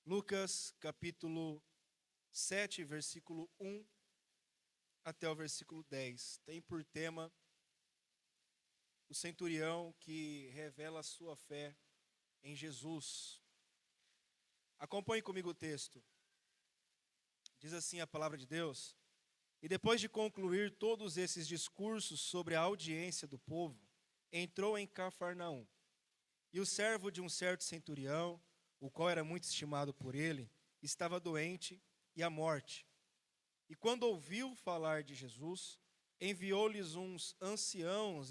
Lucas, capítulo 7, versículo 1 até o versículo 10. Tem por tema o centurião que revela a sua fé em Jesus. Acompanhe comigo o texto. Diz assim a palavra de Deus: E depois de concluir todos esses discursos sobre a audiência do povo, entrou em Cafarnaum. E o servo de um certo centurião, o qual era muito estimado por ele, estava doente e à morte. E quando ouviu falar de Jesus, enviou-lhes uns anciãos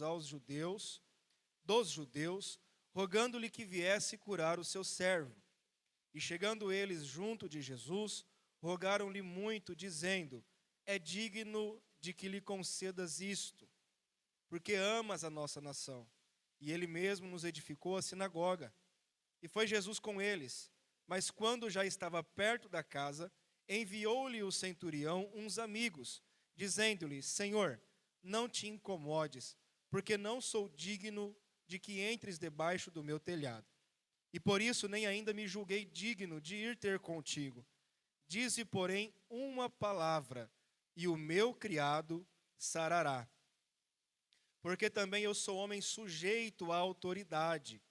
dos judeus, rogando-lhe que viesse curar o seu servo. E chegando eles junto de Jesus, rogaram-lhe muito, dizendo: É digno de que lhe concedas isto, porque amas a nossa nação. E ele mesmo nos edificou a sinagoga. E foi Jesus com eles. Mas quando já estava perto da casa, enviou-lhe o centurião uns amigos, dizendo-lhe: Senhor, não te incomodes, porque não sou digno de que entres debaixo do meu telhado. E por isso nem ainda me julguei digno de ir ter contigo. Dize, porém, uma palavra, e o meu criado sarará. Porque também eu sou homem sujeito à autoridade,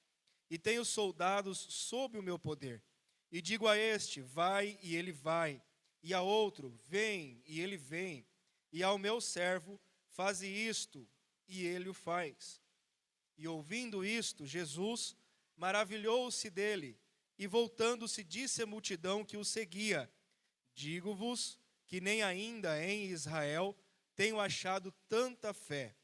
e tenho soldados sob o meu poder. E digo a este: vai, e ele vai. E a outro: vem, e ele vem. E ao meu servo: faze isto, e ele o faz. E ouvindo isto, Jesus maravilhou-se dele, e voltando-se disse à multidão que o seguia: Digo-vos que nem ainda em Israel tenho achado tanta fé.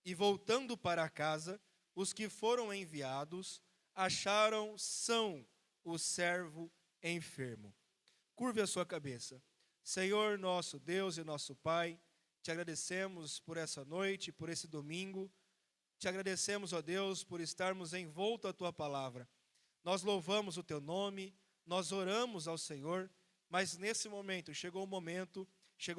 E voltando para casa, os que foram enviados acharam são o servo enfermo. Curve a sua cabeça. Senhor, nosso Deus e nosso Pai, te agradecemos por essa noite, por esse domingo. Te agradecemos, ó Deus, por estarmos envolto à tua palavra. Nós louvamos o teu nome, nós oramos ao Senhor, mas nesse momento, chegou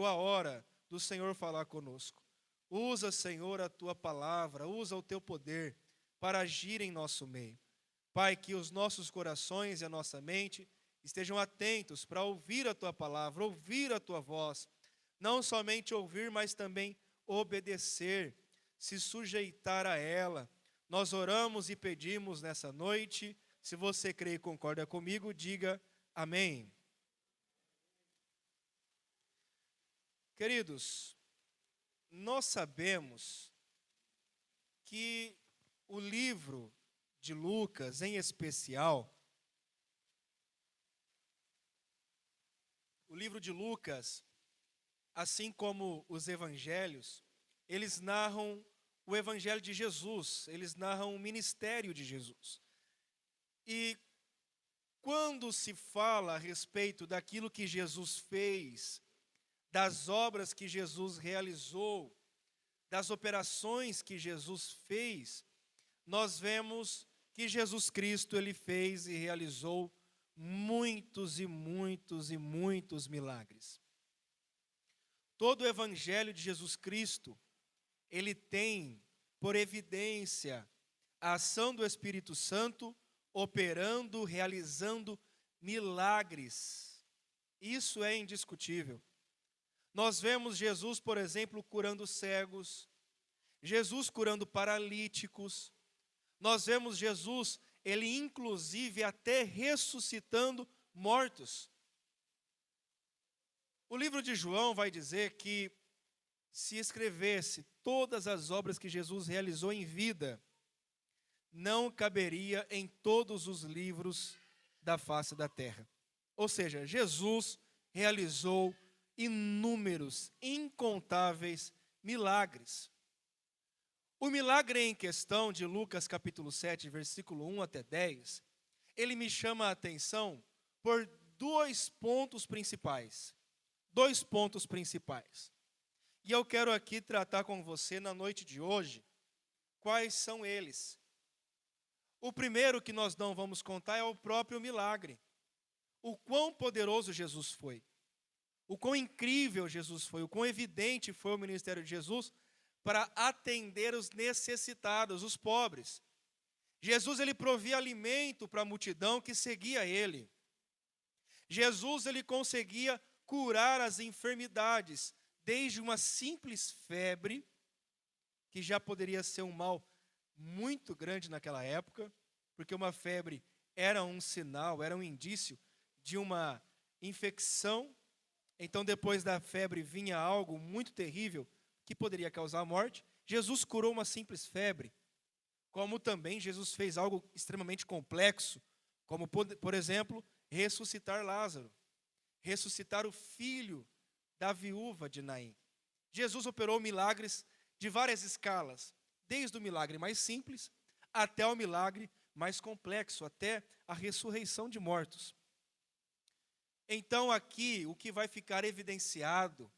a hora do Senhor falar conosco. Usa, Senhor, a tua palavra, usa o teu poder para agir em nosso meio. Pai, que os nossos corações e a nossa mente estejam atentos para ouvir a tua palavra, ouvir a tua voz. Não somente ouvir, mas também obedecer, se sujeitar a ela. Nós oramos e pedimos nessa noite. Se você crê e concorda comigo, diga amém. Queridos, nós sabemos que o livro de Lucas, em especial, o livro de Lucas, assim como os evangelhos, eles narram o evangelho de Jesus, eles narram o ministério de Jesus. E quando se fala a respeito daquilo que Jesus fez, das obras que Jesus realizou, das operações que Jesus fez, nós vemos que Jesus Cristo ele fez e realizou muitos e muitos e muitos milagres. Todo o evangelho de Jesus Cristo, ele tem por evidência a ação do Espírito Santo operando, realizando milagres. Isso é indiscutível. Nós vemos Jesus, por exemplo, curando cegos, Jesus curando paralíticos. Nós vemos Jesus, ele inclusive até ressuscitando mortos. O livro de João vai dizer que se escrevesse todas as obras que Jesus realizou em vida, não caberia em todos os livros da face da terra. Ou seja, Jesus realizou inúmeros, incontáveis milagres. O milagre em questão de Lucas capítulo 7, versículo 1 até 10, ele me chama a atenção por dois pontos principais. Dois pontos principais. E eu quero aqui tratar com você na noite de hoje, quais são eles. O primeiro que nós não vamos contar é o próprio milagre. O quão poderoso Jesus foi. O quão incrível Jesus foi, o quão evidente foi o ministério de Jesus para atender os necessitados, os pobres. Jesus ele provia alimento para a multidão que seguia ele. Jesus ele conseguia curar as enfermidades, desde uma simples febre, que já poderia ser um mal muito grande naquela época, porque uma febre era um sinal, era um indício de uma infecção. Então, depois da febre vinha algo muito terrível que poderia causar a morte. Jesus curou uma simples febre, como também Jesus fez algo extremamente complexo, como, por exemplo, ressuscitar Lázaro, ressuscitar o filho da viúva de Naim. Jesus operou milagres de várias escalas, desde o milagre mais simples até o milagre mais complexo, até a ressurreição de mortos. Então aqui, o que vai ficar evidenciado,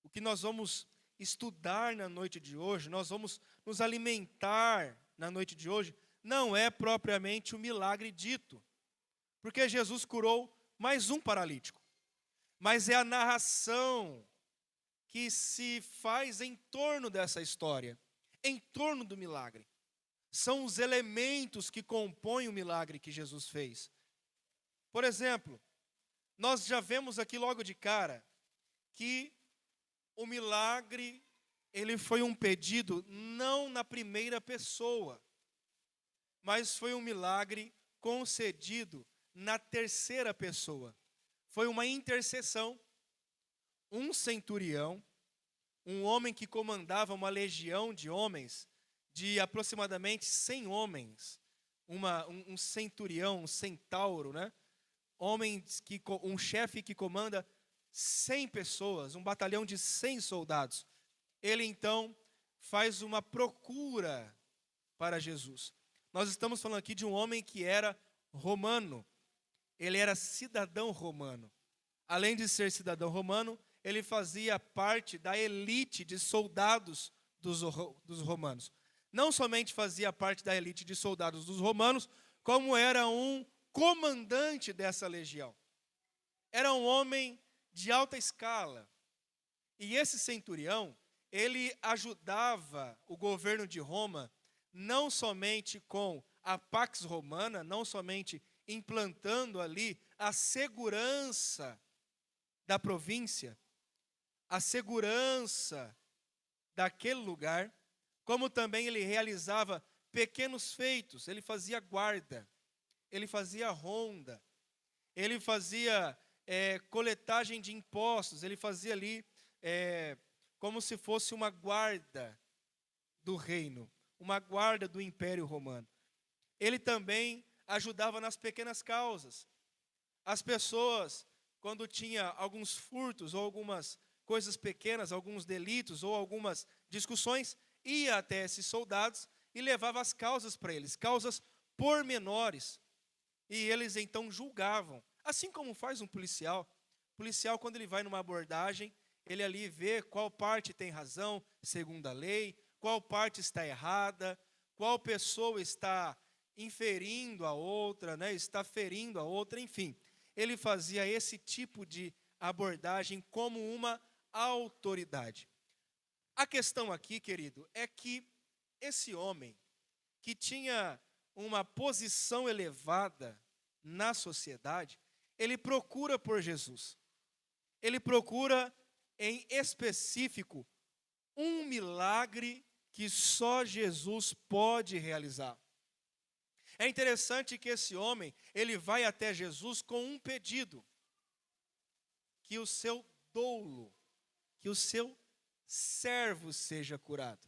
o que nós vamos estudar na noite de hoje, nós vamos nos alimentar na noite de hoje, não é propriamente o milagre dito, porque Jesus curou mais um paralítico, mas é a narração que se faz em torno dessa história, em torno do milagre. São os elementos que compõem o milagre que Jesus fez. Por exemplo, nós já vemos aqui logo de cara que o milagre, ele foi um pedido não na primeira pessoa, mas foi um milagre concedido na terceira pessoa. Foi uma intercessão. Um centurião, um homem que comandava uma legião de homens, de aproximadamente 100 homens, um centurião, um centauro, né? Um chefe que comanda 100 pessoas, um batalhão de 100 soldados. Ele então faz uma procura para Jesus. Nós estamos falando aqui de um homem que era romano. Ele era cidadão romano. Além de ser cidadão romano, ele fazia parte da elite de soldados dos romanos. Não somente fazia parte da elite de soldados dos romanos, como era um comandante dessa legião. Era um homem de alta escala. E esse centurião, ele ajudava o governo de Roma, não somente com a Pax Romana, não somente implantando ali a segurança da província, a segurança daquele lugar, como também ele realizava pequenos feitos. Ele fazia guarda, ele fazia ronda, ele fazia coletagem de impostos, ele fazia ali como se fosse uma guarda do reino, uma guarda do Império Romano. Ele também ajudava nas pequenas causas. As pessoas, quando tinha alguns furtos ou algumas coisas pequenas, alguns delitos ou algumas discussões, ia até esses soldados e levava as causas para eles, causas pormenores. E eles então julgavam, assim como faz um policial. O policial, quando ele vai numa abordagem, ele ali vê qual parte tem razão, segundo a lei, qual parte está errada, qual pessoa está inferindo a outra, né, está ferindo a outra, enfim. Ele fazia esse tipo de abordagem como uma autoridade. A questão aqui, querido, é que esse homem, que tinha uma posição elevada na sociedade, ele procura por Jesus. Ele procura, em específico, um milagre que só Jesus pode realizar. É interessante que esse homem, ele vai até Jesus com um pedido: que o seu doulo, que o seu servo seja curado.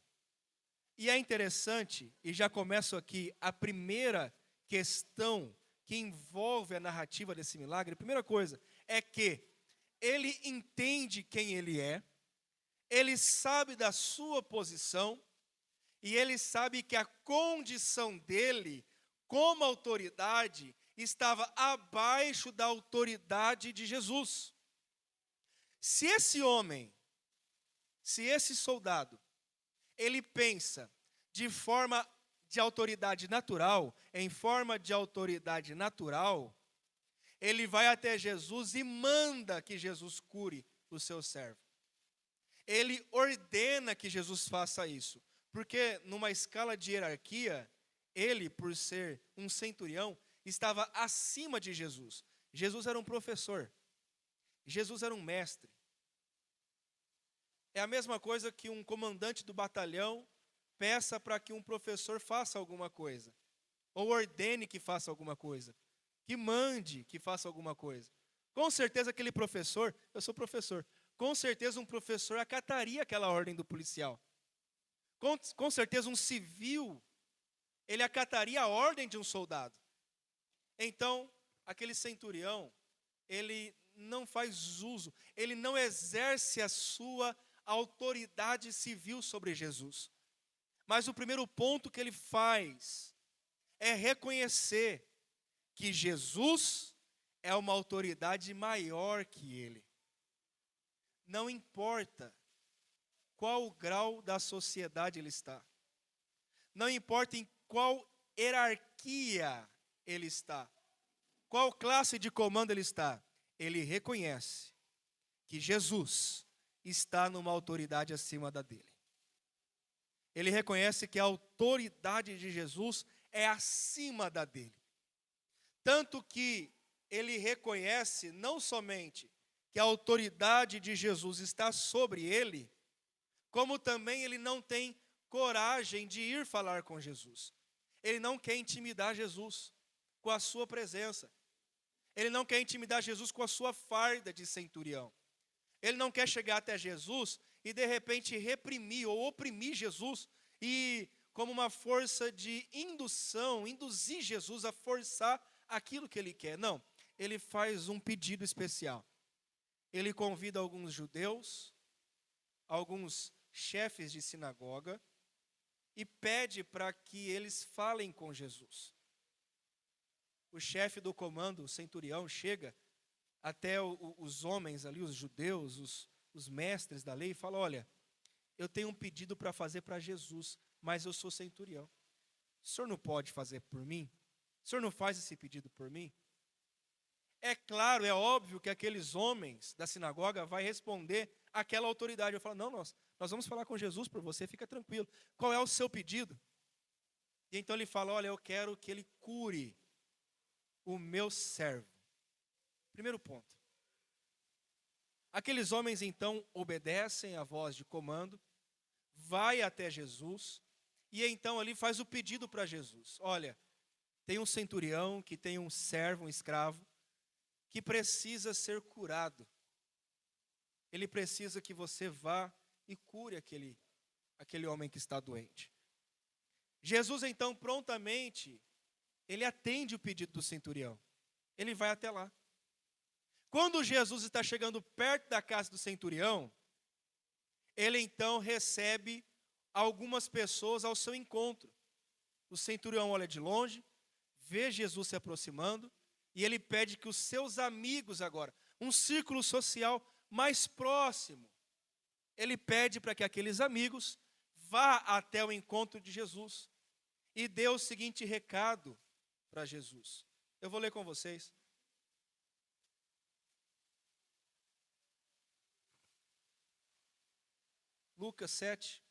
E é interessante, e já começo aqui, a primeira questão que envolve a narrativa desse milagre. A primeira coisa é que ele entende quem ele é, ele sabe da sua posição, e ele sabe que a condição dele, como autoridade, estava abaixo da autoridade de Jesus. Se esse homem, se esse soldado, ele pensa de forma de autoridade natural, em forma de autoridade natural, ele vai até Jesus e manda que Jesus cure o seu servo. Ele ordena que Jesus faça isso, porque numa escala de hierarquia, ele, por ser um centurião, estava acima de Jesus. Jesus era um professor. Jesus era um mestre. É a mesma coisa que um comandante do batalhão peça para que um professor faça alguma coisa, ou ordene que faça alguma coisa, que mande que faça alguma coisa. Com certeza aquele professor, eu sou professor, com certeza um professor acataria aquela ordem do policial. Com certeza um civil, ele acataria a ordem de um soldado. Então, aquele centurião, ele não faz uso, ele não exerce a sua autoridade civil sobre Jesus. Mas o primeiro ponto que ele faz é reconhecer que Jesus é uma autoridade maior que ele. Não importa qual o grau da sociedade ele está. Não importa em qual hierarquia ele está. Qual classe de comando ele está. Ele reconhece que Jesus está numa autoridade acima da dele. Ele reconhece que a autoridade de Jesus é acima da dele. Tanto que ele reconhece não somente que a autoridade de Jesus está sobre ele, como também ele não tem coragem de ir falar com Jesus. Ele não quer intimidar Jesus com a sua presença. Ele não quer intimidar Jesus com a sua farda de centurião. Ele não quer chegar até Jesus e de repente reprimir ou oprimir Jesus e, como uma força de indução, induzir Jesus a forçar aquilo que ele quer. Não, ele faz um pedido especial. Ele convida alguns judeus, alguns chefes de sinagoga e pede para que eles falem com Jesus. O chefe do comando, o centurião, chega até os homens ali, os judeus, os mestres da lei, e fala: olha, eu tenho um pedido para fazer para Jesus, mas eu sou centurião. O senhor não pode fazer por mim? O senhor não faz esse pedido por mim? É claro, é óbvio que aqueles homens da sinagoga vai responder àquela autoridade. Eu falo: não, nós vamos falar com Jesus por você, fica tranquilo. Qual é o seu pedido? E então ele fala: olha, eu quero que ele cure o meu servo. Primeiro ponto. Aqueles homens então obedecem à voz de comando, vai até Jesus, e então ali faz o pedido para Jesus. Olha, tem um centurião que tem um servo, um escravo, que precisa ser curado. Ele precisa que você vá e cure aquele homem que está doente. Jesus então prontamente, ele atende o pedido do centurião. Ele vai até lá. Quando Jesus está chegando perto da casa do centurião, ele então recebe algumas pessoas ao seu encontro. O centurião olha de longe, vê Jesus se aproximando, e ele pede que os seus amigos agora, um círculo social mais próximo, ele pede para que aqueles amigos vá até o encontro de Jesus e dê o seguinte recado para Jesus. Eu vou ler com vocês. Lucas 7,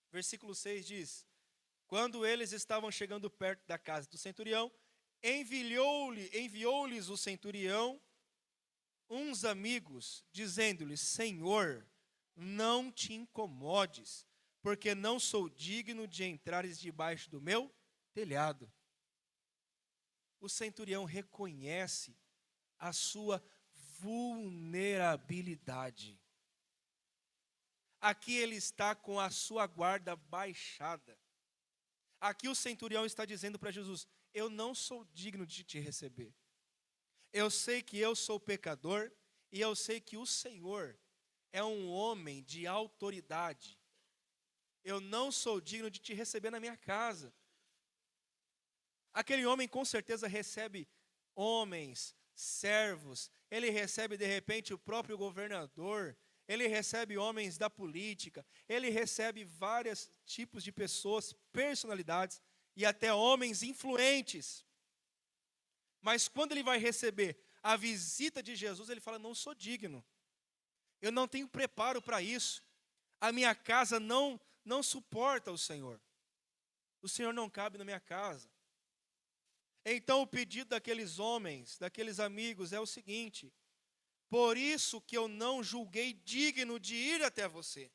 versículo 6 diz: quando eles estavam chegando perto da casa do centurião, enviou-lhes o centurião uns amigos, dizendo-lhes: Senhor, não te incomodes, porque não sou digno de entrares debaixo do meu telhado. O centurião reconhece a sua vulnerabilidade. Aqui ele está com a sua guarda baixada. Aqui o centurião está dizendo para Jesus: eu não sou digno de te receber. Eu sei que eu sou pecador e eu sei que o Senhor é um homem de autoridade. Eu não sou digno de te receber na minha casa. Aquele homem com certeza recebe homens, servos, ele recebe de repente o próprio governador, ele recebe homens da política, ele recebe vários tipos de pessoas, personalidades e até homens influentes. Mas quando ele vai receber a visita de Jesus, ele fala: não sou digno, eu não tenho preparo para isso, a minha casa não suporta o Senhor não cabe na minha casa. Então o pedido daqueles homens, daqueles amigos é o seguinte: por isso que eu não julguei digno de ir até você.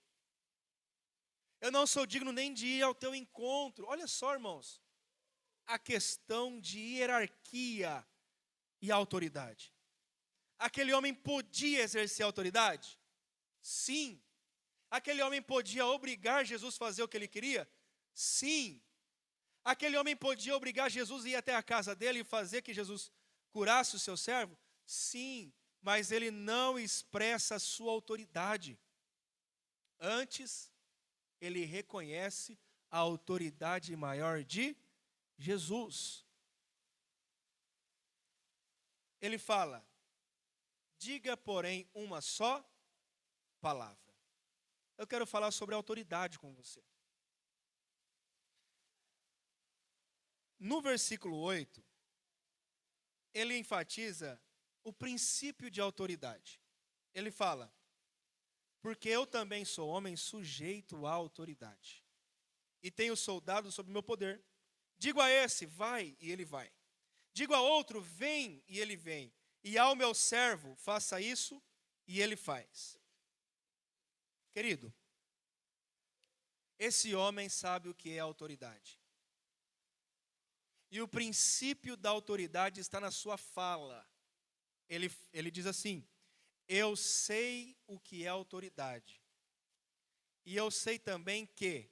Eu não sou digno nem de ir ao teu encontro. Olha só, irmãos, a questão de hierarquia e autoridade. Aquele homem podia exercer autoridade? Sim. Aquele homem podia obrigar Jesus a fazer o que ele queria? Sim. Aquele homem podia obrigar Jesus a ir até a casa dele e fazer que Jesus curasse o seu servo? Sim. Mas ele não expressa a sua autoridade. Antes, ele reconhece a autoridade maior de Jesus. Ele fala: diga, porém, uma só palavra. Eu quero falar sobre autoridade com você. No versículo 8, ele enfatiza o princípio de autoridade. Ele fala: porque eu também sou homem sujeito à autoridade, e tenho soldados sob meu poder. Digo a esse, vai, e ele vai. Digo a outro, vem, e ele vem. E ao meu servo, faça isso, e ele faz. Querido, esse homem sabe o que é autoridade. E o princípio da autoridade está na sua fala. Ele diz assim: eu sei o que é autoridade. E eu sei também que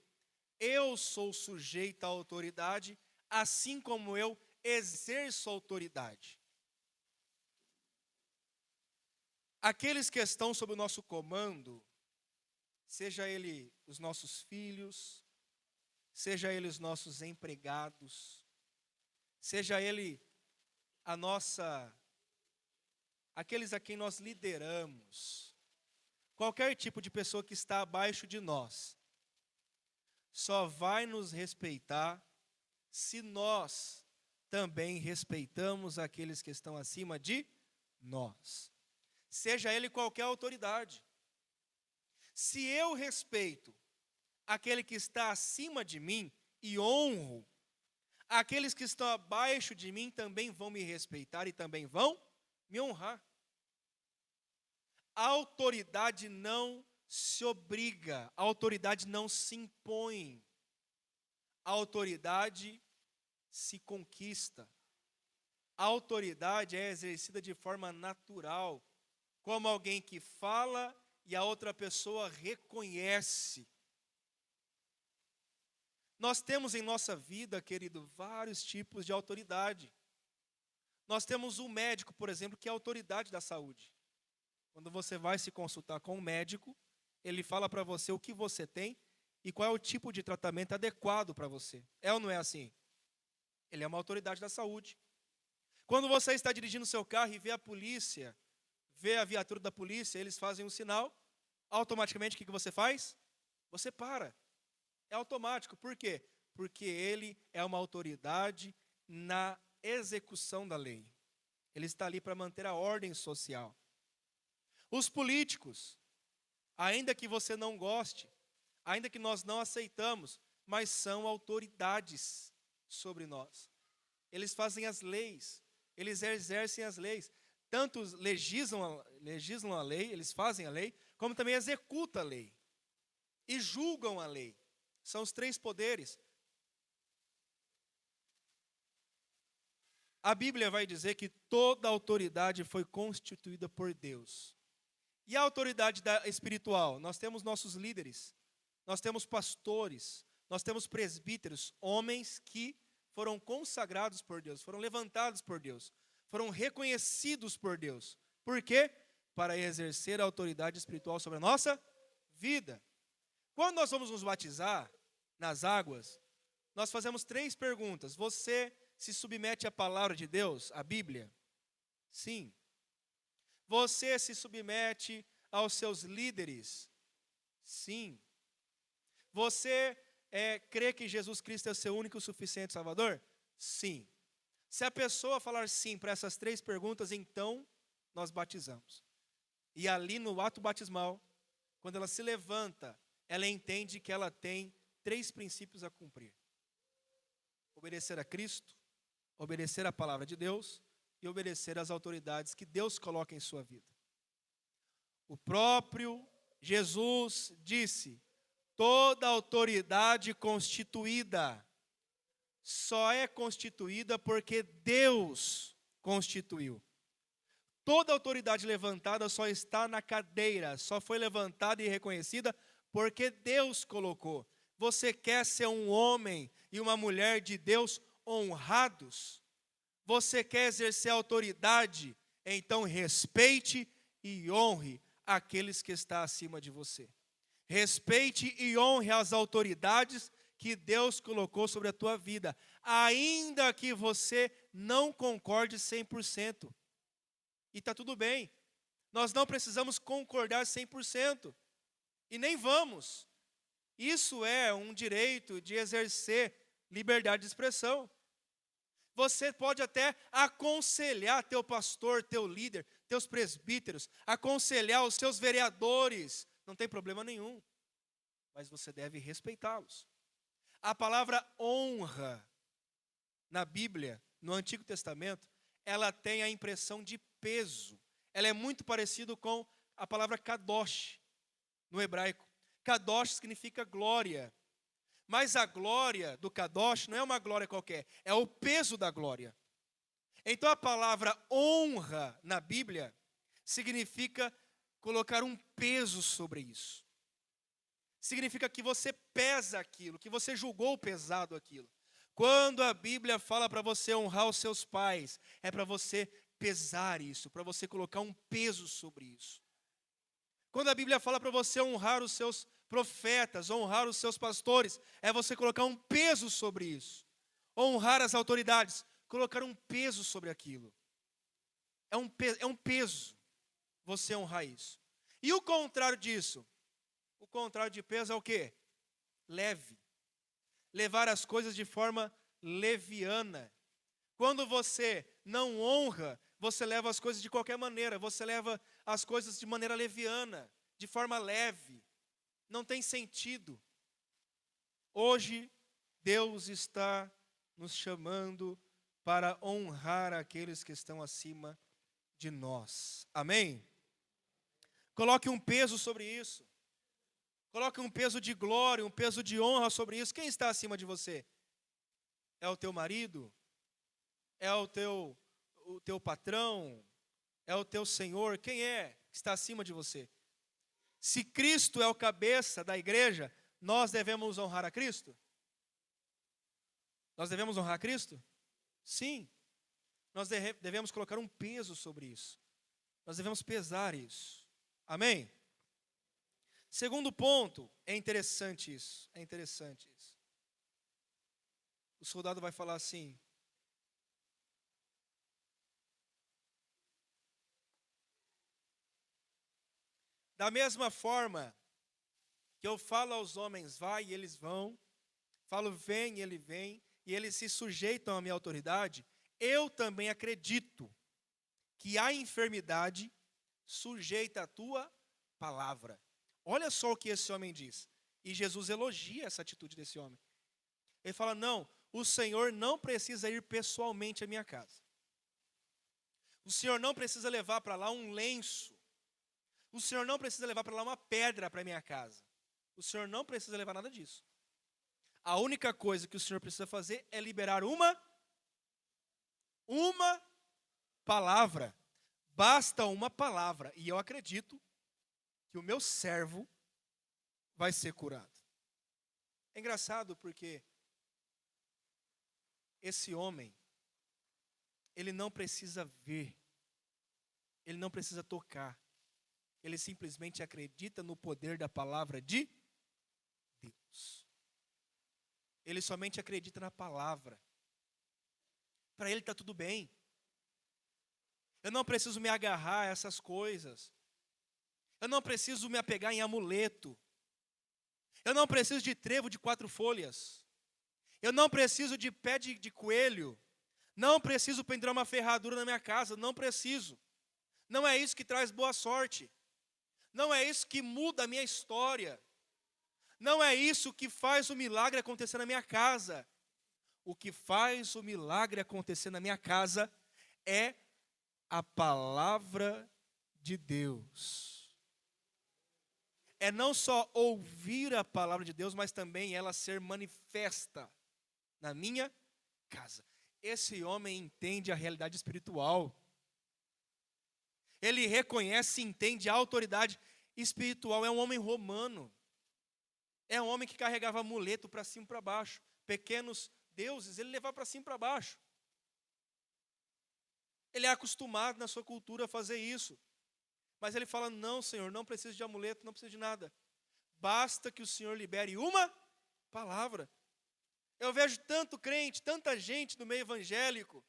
eu sou sujeito à autoridade, assim como eu exerço autoridade. Aqueles que estão sob o nosso comando, seja ele os nossos filhos, seja ele os nossos empregados, seja ele aqueles a quem nós lideramos, qualquer tipo de pessoa que está abaixo de nós, só vai nos respeitar se nós também respeitamos aqueles que estão acima de nós, seja ele qualquer autoridade. Se eu respeito aquele que está acima de mim e honro, aqueles que estão abaixo de mim também vão me respeitar e também vão me honrar. A autoridade não se obriga, a autoridade não se impõe, a autoridade se conquista. A autoridade é exercida de forma natural, como alguém que fala e a outra pessoa reconhece. Nós temos em nossa vida, querido, vários tipos de autoridade. Nós temos um médico, por exemplo, que é a autoridade da saúde. Quando você vai se consultar com um médico, ele fala para você o que você tem e qual é o tipo de tratamento adequado para você. É ou não é assim? Ele é uma autoridade da saúde. Quando você está dirigindo seu carro e vê a polícia, vê a viatura da polícia, eles fazem um sinal, automaticamente o que você faz? Você para. É automático. Por quê? Porque ele é uma autoridade na execução da lei. Ele está ali para manter a ordem social. Os políticos, ainda que você não goste, ainda que nós não aceitamos, mas são autoridades sobre nós. Eles fazem as leis, eles exercem as leis. Tanto legislam a lei, eles fazem a lei, como também executam a lei. E julgam a lei. São os três poderes. A Bíblia vai dizer que toda autoridade foi constituída por Deus. E a autoridade espiritual? Nós temos nossos líderes, nós temos pastores, nós temos presbíteros, homens que foram consagrados por Deus, foram levantados por Deus, foram reconhecidos por Deus. Por quê? Para exercer a autoridade espiritual sobre a nossa vida. Quando nós vamos nos batizar nas águas, nós fazemos 3 perguntas. Você se submete à palavra de Deus, à Bíblia? Sim. Você se submete aos seus líderes? Sim. Você crê que Jesus Cristo é o seu único e suficiente Salvador? Sim. Se a pessoa falar sim para essas 3 perguntas, então nós batizamos. E ali no ato batismal, quando ela se levanta, ela entende que ela tem 3 princípios a cumprir: obedecer a Cristo, Obedecer a palavra de Deus e obedecer às autoridades que Deus coloca em sua vida. O próprio Jesus disse: toda autoridade constituída só é constituída porque Deus constituiu. Toda autoridade levantada só está na cadeira, só foi levantada e reconhecida porque Deus colocou. Você quer ser um homem e uma mulher de Deus honrados? Você quer exercer autoridade? Então respeite e honre aqueles que estão acima de você. Respeite e honre as autoridades que Deus colocou sobre a tua vida, ainda que você não concorde 100%. E está tudo bem. Nós não precisamos concordar 100%. E nem vamos. Isso é um direito de exercer liberdade de expressão. Você pode até aconselhar teu pastor, teu líder, teus presbíteros, aconselhar os seus vereadores. Não tem problema nenhum. Mas você deve respeitá-los. A palavra honra na Bíblia, no Antigo Testamento, ela tem a impressão de peso. Ela é muito parecida com a palavra kadosh, no hebraico. Kadosh significa glória. Mas a glória do kadosh não é uma glória qualquer, é o peso da glória. Então a palavra honra na Bíblia significa colocar um peso sobre isso. Significa que você pesa aquilo, que você julgou pesado aquilo. Quando a Bíblia fala para você honrar os seus pais, é para você pesar isso, para você colocar um peso sobre isso. Quando a Bíblia fala para você honrar os seus profetas, honrar os seus pastores, é você colocar um peso sobre isso. Honrar as autoridades, colocar um peso sobre aquilo. É um peso você honrar isso. E o contrário disso? O contrário de peso é o quê? Leve. Levar as coisas de forma leviana. Quando você não honra, você leva as coisas de qualquer maneira. Você leva as coisas de maneira leviana, de forma leve. Não tem sentido. Hoje, Deus está nos chamando para honrar aqueles que estão acima de nós. Amém? Coloque um peso sobre isso. Coloque um peso de glória, um peso de honra sobre isso. Quem está acima de você? É o teu marido? É o teu patrão? É o teu Senhor? Quem é que está acima de você? Se Cristo é o cabeça da igreja, nós devemos honrar a Cristo? Nós devemos honrar a Cristo? Sim. Nós devemos colocar um peso sobre isso. Nós devemos pesar isso. Amém? Segundo ponto, é interessante isso. É interessante isso. O soldado vai falar assim: da mesma forma que eu falo aos homens, vai e eles vão, falo vem e ele vem, e eles se sujeitam à minha autoridade, eu também acredito que a enfermidade sujeita a tua palavra. Olha só o que esse homem diz. E Jesus elogia essa atitude desse homem. Ele fala: não, o Senhor não precisa ir pessoalmente à minha casa. O Senhor não precisa levar para lá um lenço. O Senhor não precisa levar para lá uma pedra para a minha casa. O Senhor não precisa levar nada disso. A única coisa que o Senhor precisa fazer é liberar uma palavra. Basta uma palavra. E eu acredito que o meu servo vai ser curado. É engraçado porque esse homem, ele não precisa ver, ele não precisa tocar, ele simplesmente acredita no poder da palavra de Deus. Ele somente acredita na palavra. Para ele está tudo bem. Eu não preciso me agarrar a essas coisas. Eu não preciso me apegar em amuleto. Eu não preciso de trevo de 4 folhas. Eu não preciso de pé de coelho. Não preciso pendurar uma ferradura na minha casa. Não preciso. Não é isso que traz boa sorte. Não é isso que muda a minha história. Não é isso que faz o milagre acontecer na minha casa. O que faz o milagre acontecer na minha casa é a palavra de Deus. É não só ouvir a palavra de Deus, mas também ela ser manifesta na minha casa. Esse homem entende a realidade espiritual. Ele reconhece e entende a autoridade espiritual. É um homem romano. É um homem que carregava amuleto para cima e para baixo. Pequenos deuses, ele levava para cima e para baixo. Ele é acostumado na sua cultura a fazer isso. Mas ele fala, não, Senhor, não preciso de amuleto, não preciso de nada. Basta que o Senhor libere uma palavra. Eu vejo tanto crente, tanta gente no meio evangélico,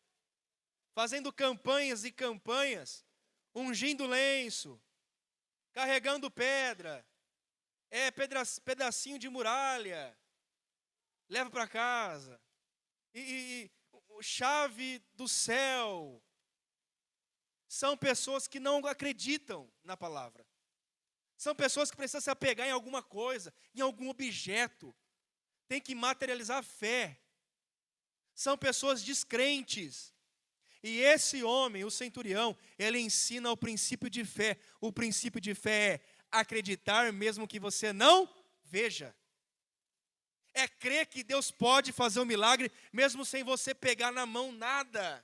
fazendo campanhas e campanhas, ungindo lenço, carregando pedra, pedacinho de muralha, leva para casa, e chave do céu. São pessoas que não acreditam na palavra. São pessoas que precisam se apegar em alguma coisa, em algum objeto. Tem que materializar a fé. São pessoas descrentes. E esse homem, o centurião, ele ensina o princípio de fé. O princípio de fé é acreditar mesmo que você não veja. É crer que Deus pode fazer um milagre mesmo sem você pegar na mão nada.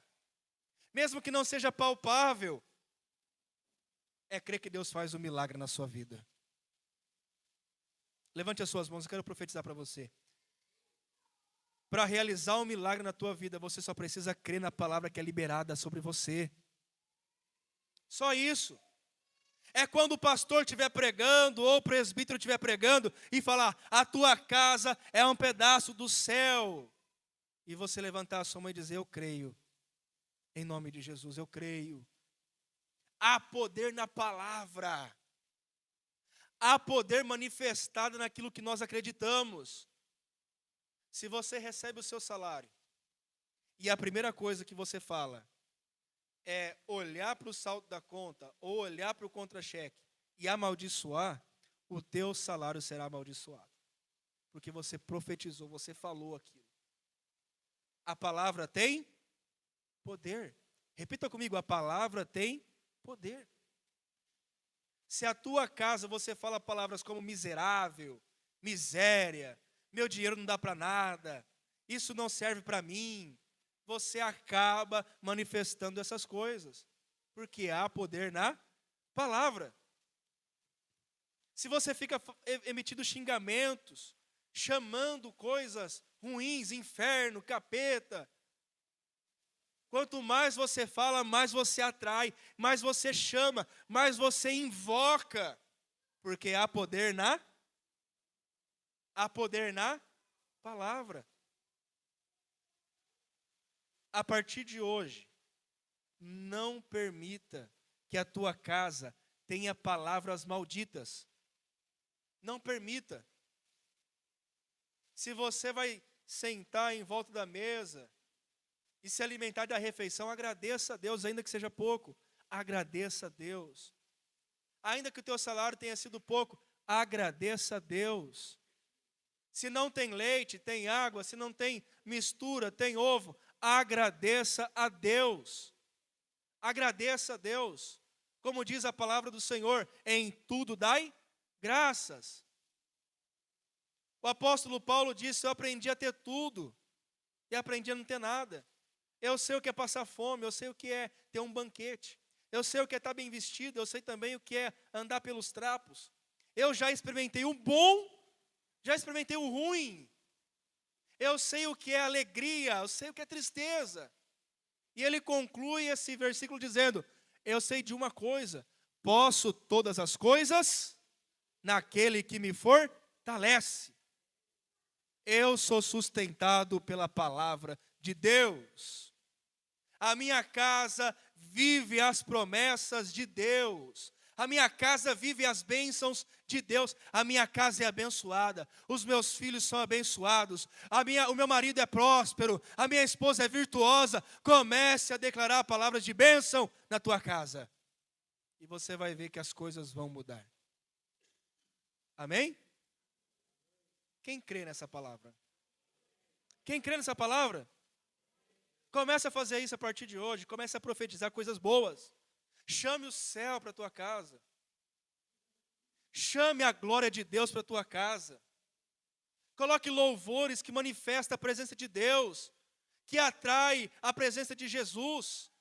Mesmo que não seja palpável. É crer que Deus faz um milagre na sua vida. Levante as suas mãos, eu quero profetizar para você. Para realizar um milagre na tua vida, você só precisa crer na palavra que é liberada sobre você. Só isso. É quando o pastor estiver pregando, ou o presbítero estiver pregando, e falar, a tua casa é um pedaço do céu. E você levantar a sua mão e dizer, eu creio. Em nome de Jesus, eu creio. Há poder na palavra. Há poder manifestado naquilo que nós acreditamos. Se você recebe o seu salário, e a primeira coisa que você fala é olhar para o saldo da conta, ou olhar para o contra-cheque, e amaldiçoar, o teu salário será amaldiçoado. Porque você profetizou, você falou aquilo. A palavra tem poder. Repita comigo, a palavra tem poder. Se a tua casa você fala palavras como miserável, miséria, meu dinheiro não dá para nada, isso não serve para mim, você acaba manifestando essas coisas, porque há poder na palavra. Se você fica emitindo xingamentos, chamando coisas ruins, inferno, capeta, quanto mais você fala, mais você atrai, mais você chama, mais você invoca, porque há poder na palavra. A partir de hoje, não permita que a tua casa tenha palavras malditas. Não permita. Se você vai sentar em volta da mesa e se alimentar da refeição, agradeça a Deus, ainda que seja pouco. Agradeça a Deus. Ainda que o teu salário tenha sido pouco, agradeça a Deus. Se não tem leite, tem água. Se não tem mistura, tem ovo. Agradeça a Deus. Agradeça a Deus. Como diz a palavra do Senhor, em tudo dai graças. O apóstolo Paulo disse, eu aprendi a ter tudo e aprendi a não ter nada. Eu sei o que é passar fome, eu sei o que é ter um banquete. Eu sei o que é estar bem vestido, eu sei também o que é andar pelos trapos. Eu já experimentei o bom, já experimentei o ruim. Eu sei o que é alegria, eu sei o que é tristeza. E ele conclui esse versículo dizendo, eu sei de uma coisa, posso todas as coisas naquele que me fortalece. Eu sou sustentado pela palavra de Deus. A minha casa vive as promessas de Deus. A minha casa vive as bênçãos de Deus. A minha casa é abençoada. Os meus filhos são abençoados. O meu marido é próspero. A minha esposa é virtuosa. Comece a declarar palavras de bênção na tua casa. E você vai ver que as coisas vão mudar. Amém? Quem crê nessa palavra? Quem crê nessa palavra? Comece a fazer isso a partir de hoje. Comece a profetizar coisas boas. Chame o céu para a tua casa. Chame a glória de Deus para a tua casa. Coloque louvores que manifestam a presença de Deus, que atrai a presença de Jesus.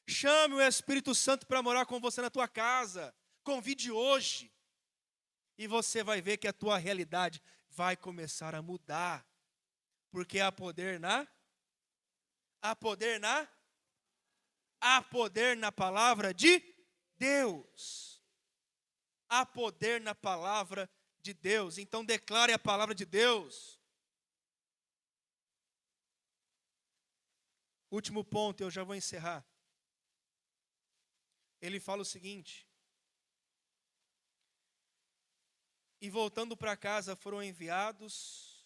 Chame o Espírito Santo para morar com você na tua casa. Convide hoje. E você vai ver que a tua realidade vai começar a mudar. Porque há poder na palavra de Deus. Há poder na palavra de Deus. Então declare a palavra de Deus. Último ponto, eu já vou encerrar. Ele fala o seguinte: e voltando para casa foram enviados,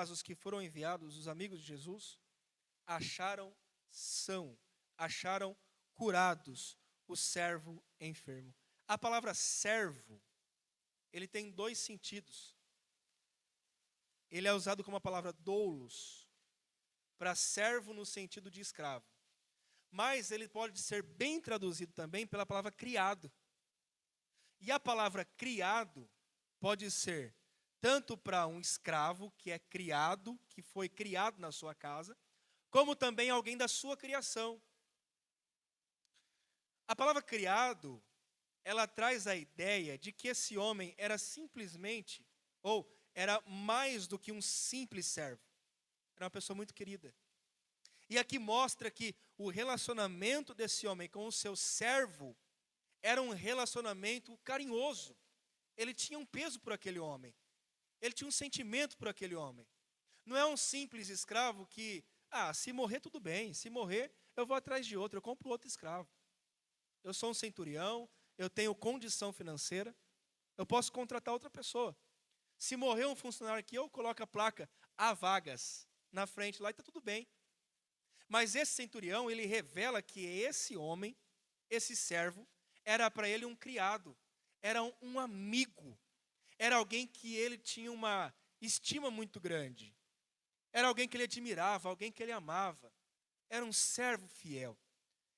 os que foram enviados, os amigos de Jesus, acharam curados o servo enfermo. A palavra servo, ele tem dois sentidos. Ele é usado como a palavra doulos, para servo no sentido de escravo. Mas ele pode ser bem traduzido também pela palavra criado. E a palavra criado pode ser tanto para um escravo que é criado, que foi criado na sua casa, como também alguém da sua criação. A palavra criado, ela traz a ideia de que esse homem era simplesmente, ou era mais do que um simples servo. Era uma pessoa muito querida. E aqui mostra que o relacionamento desse homem com o seu servo era um relacionamento carinhoso. Ele tinha um peso por aquele homem. Ele tinha um sentimento por aquele homem. Não é um simples escravo que, se morrer tudo bem, se morrer eu vou atrás de outro, eu compro outro escravo. Eu sou um centurião, eu tenho condição financeira, eu posso contratar outra pessoa. Se morrer um funcionário aqui, eu coloco a placa, há vagas, na frente lá e está tudo bem. Mas esse centurião, ele revela que esse homem, esse servo, era para ele um criado, era um amigo, era alguém que ele tinha uma estima muito grande, era alguém que ele admirava, alguém que ele amava, era um servo fiel,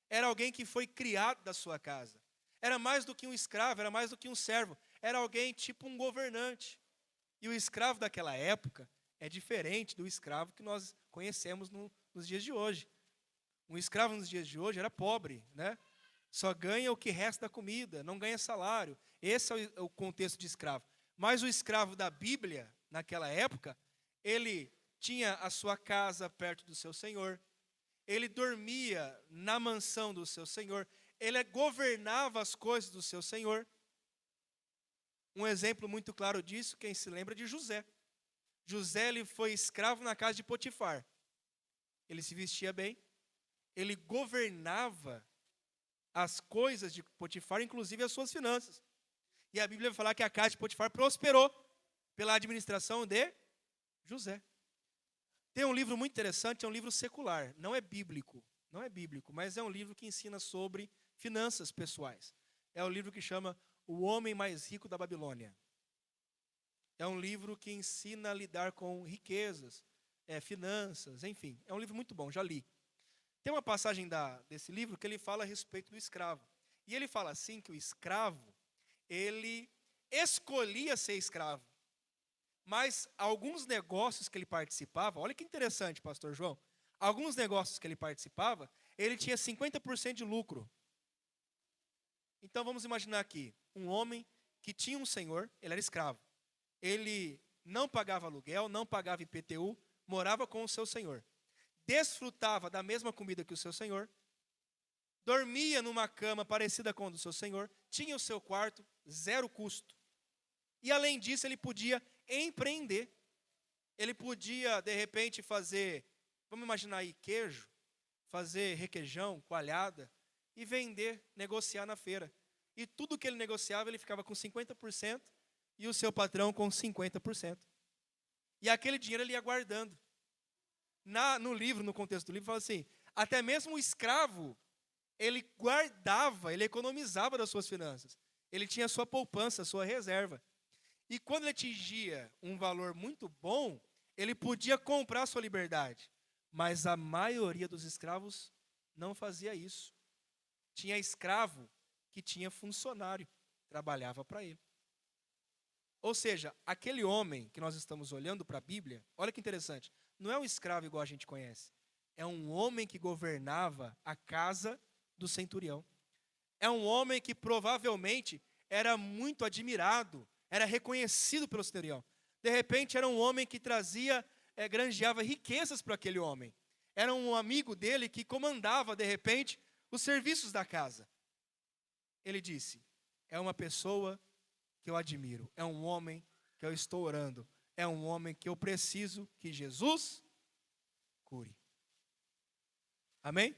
era alguém que foi criado da sua casa, era mais do que um escravo, era mais do que um servo, era alguém tipo um governante. E o escravo daquela época é diferente do escravo que nós conhecemos nos dias de hoje. Um escravo nos dias de hoje era pobre, né? Só ganha o que resta da comida, não ganha salário. Esse é o contexto de escravo. Mas o escravo da Bíblia, naquela época, ele tinha a sua casa perto do seu senhor, ele dormia na mansão do seu senhor, ele governava as coisas do seu senhor. Um exemplo muito claro disso, quem se lembra de José. José, ele foi escravo na casa de Potifar. Ele se vestia bem, ele governava as coisas de Potifar, inclusive as suas finanças. E a Bíblia vai falar que a casa de Potifar prosperou pela administração de José. Tem um livro muito interessante, é um livro secular, não é bíblico, mas é um livro que ensina sobre finanças pessoais. É um livro que chama O Homem Mais Rico da Babilônia. É um livro que ensina a lidar com riquezas, finanças, enfim. É um livro muito bom, já li. Tem uma passagem desse livro que ele fala a respeito do escravo. E ele fala assim que o escravo, ele escolhia ser escravo. Mas alguns negócios que ele participava, olha que interessante, pastor João. Alguns negócios que ele participava, ele tinha 50% de lucro. Então vamos imaginar aqui, um homem que tinha um senhor, ele era escravo. Ele não pagava aluguel, não pagava IPTU, morava com o seu senhor. Desfrutava da mesma comida que o seu senhor, dormia numa cama parecida com a do seu senhor, tinha o seu quarto, zero custo. E além disso, ele podia empreender. Ele podia, de repente, fazer, vamos imaginar aí, queijo, fazer requeijão, coalhada, e vender, negociar na feira. E tudo que ele negociava, ele ficava com 50% e o seu patrão com 50%. E aquele dinheiro ele ia guardando. No livro, no contexto do livro, fala assim, até mesmo o escravo, ele guardava, ele economizava das suas finanças. Ele tinha a sua poupança, a sua reserva. E quando ele atingia um valor muito bom, Ele podia comprar sua liberdade, mas a maioria dos escravos não fazia isso. Tinha escravo que tinha funcionário, trabalhava para ele. Ou seja, aquele homem que nós estamos olhando para a Bíblia, olha que interessante, não é um escravo igual a gente conhece. É um homem que governava a casa do centurião. É um homem que provavelmente era muito admirado, era reconhecido pelo centurião. De repente, era um homem que trazia, granjeava riquezas para aquele homem. Era um amigo dele que comandava, de repente, os serviços da casa. Ele disse, é uma pessoa que eu admiro, é um homem que eu estou orando, é um homem que eu preciso que Jesus cure. Amém?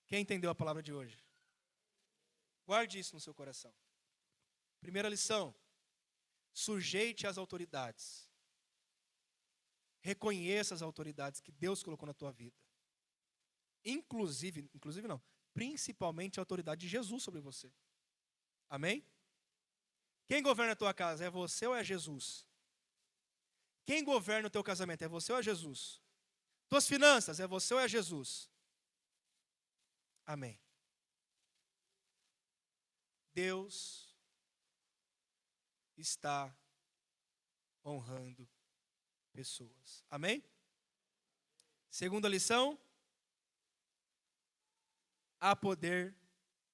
Quem entendeu a palavra de hoje? Guarde isso no seu coração. Primeira lição, sujeite às autoridades. Reconheça as autoridades que Deus colocou na tua vida. Inclusive não, principalmente a autoridade de Jesus sobre você. Amém? Quem governa a tua casa, é você ou é Jesus? Quem governa o teu casamento, é você ou é Jesus? Tuas finanças, é você ou é Jesus? Amém. Deus está honrando pessoas. Amém? Segunda lição, há poder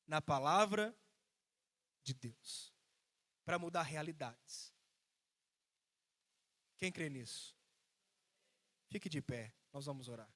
na palavra de Deus para mudar realidades. Quem crê nisso? Fique de pé, nós vamos orar.